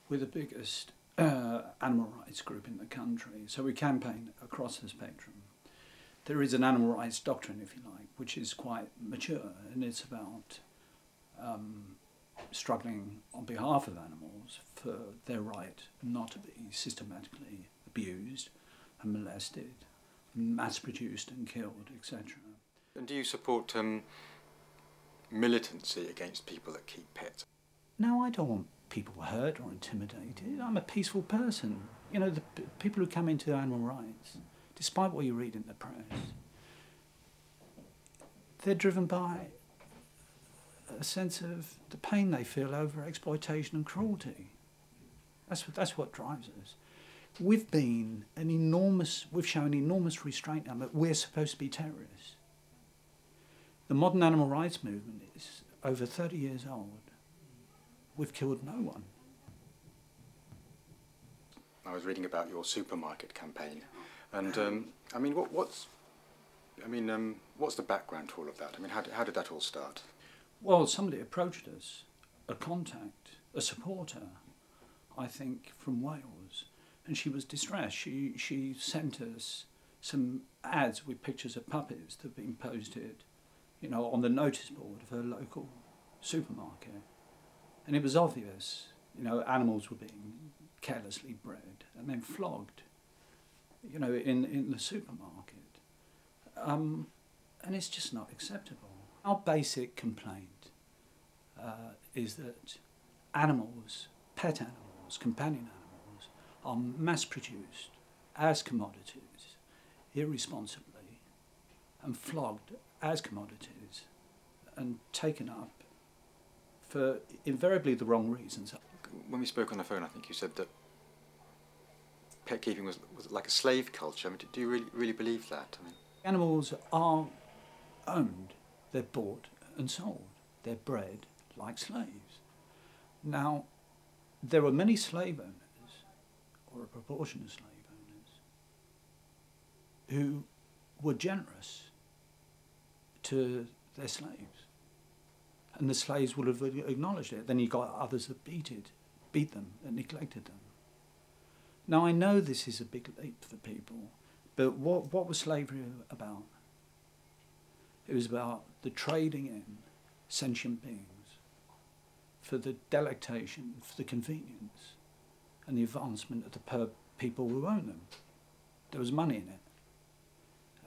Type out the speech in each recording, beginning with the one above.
We're the biggest animal rights group in the country, so we campaign across the spectrum. There is an animal rights doctrine, if you like, which is quite mature, and it's about struggling on behalf of animals for their right not to be systematically abused and molested, mass-produced and killed, etc. And do you support militancy against people that keep pets? No, I don't want people hurt or intimidated. I'm a peaceful person. You know, the people who come into animal rights, despite what you read in the press, they're driven by a sense of the pain they feel over exploitation and cruelty. That's what drives us. We've shown enormous restraint now that we're supposed to be terrorists. The modern animal rights movement is over 30 years old. We've killed no one. I was reading about your supermarket campaign, and I mean, what's the background to all of that? I mean, how did that all start? Well, somebody approached us, a contact, a supporter, I think, from Wales, and she was distressed. She sent us some ads with pictures of puppies that have been posted, you know, on the notice board of her local supermarket. And it was obvious, you know, animals were being carelessly bred and then flogged, you know, in the supermarket. And it's just not acceptable. Our basic complaint is that animals, pet animals, companion animals, are mass-produced as commodities, irresponsibly, and flogged as commodities, and taken up for invariably the wrong reasons. When we spoke on the phone, I think you said that pet keeping was like a slave culture. I mean, do you really believe that? I mean, animals are owned, they're bought and sold, they're bred like slaves. Now, there are many slave owners, or a proportion of slave owners, who were generous to their slaves. And the slaves would have acknowledged it. Then you got others that beat them and neglected them. Now I know this is a big leap for people, but what was slavery about? It was about the trading in sentient beings for the delectation, for the convenience and the advancement of the people who own them. There was money in it.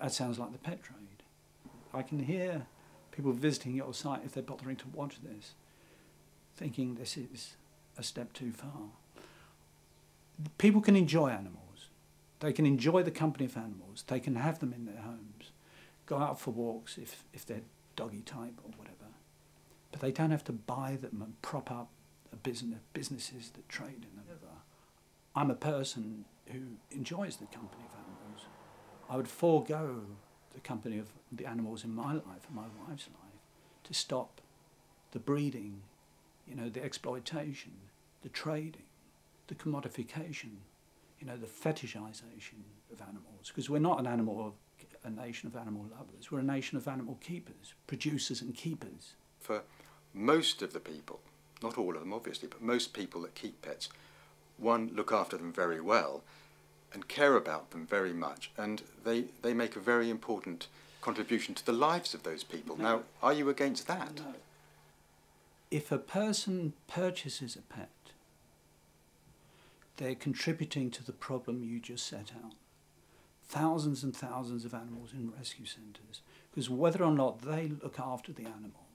That sounds like the pet trade. I can hear people visiting your site, if they're bothering to watch this, thinking this is a step too far. People can enjoy animals. They can enjoy the company of animals. They can have them in their homes, go out for walks if they're doggy type or whatever. But they don't have to buy them and prop up businesses that trade in them. I'm a person who enjoys the company of animals. I would forego the company of the animals in my life and my wife's life to stop the breeding, you know, the exploitation, the trading, the commodification, you know, the fetishization of animals. Because we're not a nation of animal lovers. We're a nation of animal keepers, producers and keepers. For most of the people, not all of them obviously, but most people that keep pets, one, look after them very well and care about them very much, and they make a very important contribution to the lives of those people. No. Now, are you against that? No. If a person purchases a pet, they're contributing to the problem you just set out. Thousands and thousands of animals in rescue centres, because whether or not they look after the animal,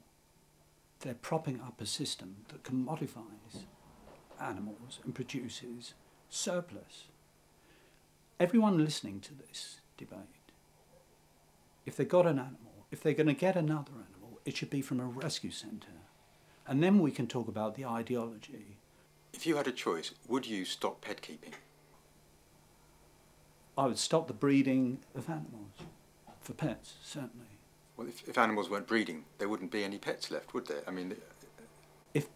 they're propping up a system that commodifies animals and produces surplus. Everyone listening to this debate, if they've got an animal, if they're going to get another animal, it should be from a rescue centre. And then we can talk about the ideology. If you had a choice, would you stop pet keeping? I would stop the breeding of animals, for pets, certainly. Well, if animals weren't breeding, there wouldn't be any pets left, would there? I mean, if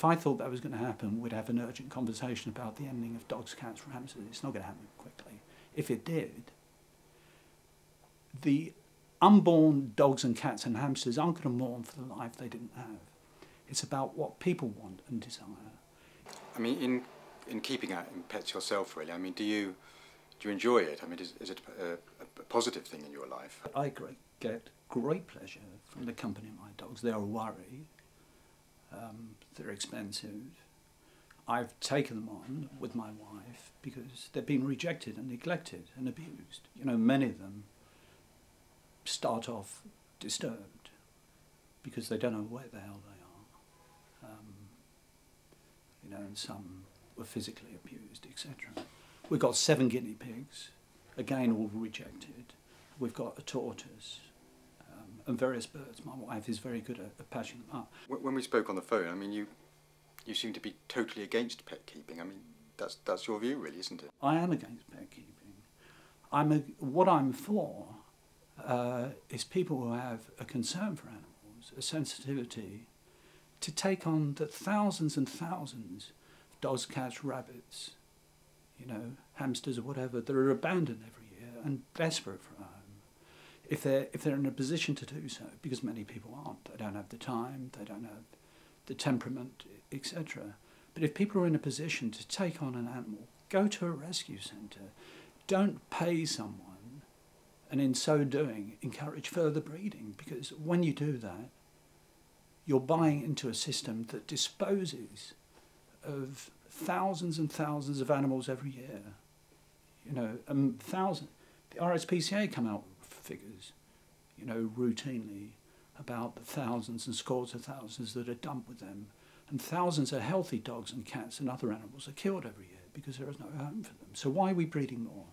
I thought that was going to happen, we'd have an urgent conversation about the ending of dogs, cats, hamsters. It's not going to happen quickly. If it did, the unborn dogs and cats and hamsters aren't going to mourn for the life they didn't have. It's about what people want and desire. I mean, in keeping out in pets yourself, really, I mean, do you enjoy it? I mean, is it a positive thing in your life? I get great pleasure from the company of my dogs. They're a worry. They're expensive. I've taken them on with my wife because they've been rejected and neglected and abused. You know, many of them start off disturbed because they don't know where the hell they are. You know, and some were physically abused, etc. We've got 7 guinea pigs, again all rejected. We've got a tortoise and various birds. My wife is very good at patching them up. When we spoke on the phone, I mean, you seem to be totally against pet keeping. I mean, that's your view, really, isn't it? I am against pet keeping. What I'm for is people who have a concern for animals, a sensitivity, to take on the thousands and thousands of dogs, cats, rabbits, you know, hamsters or whatever, that are abandoned every year and desperate for a home. If they're in a position to do so, because many people aren't, they don't have the time, they don't have the temperament, etc. But if people are in a position to take on an animal, go to a rescue centre, don't pay someone, and in so doing encourage further breeding, because when you do that, you're buying into a system that disposes of thousands and thousands of animals every year. You know, thousands. The RSPCA come out with figures, you know, routinely about the thousands and scores of thousands that are dumped with them, and thousands of healthy dogs and cats and other animals are killed every year because there is no home for them. So why are we breeding more?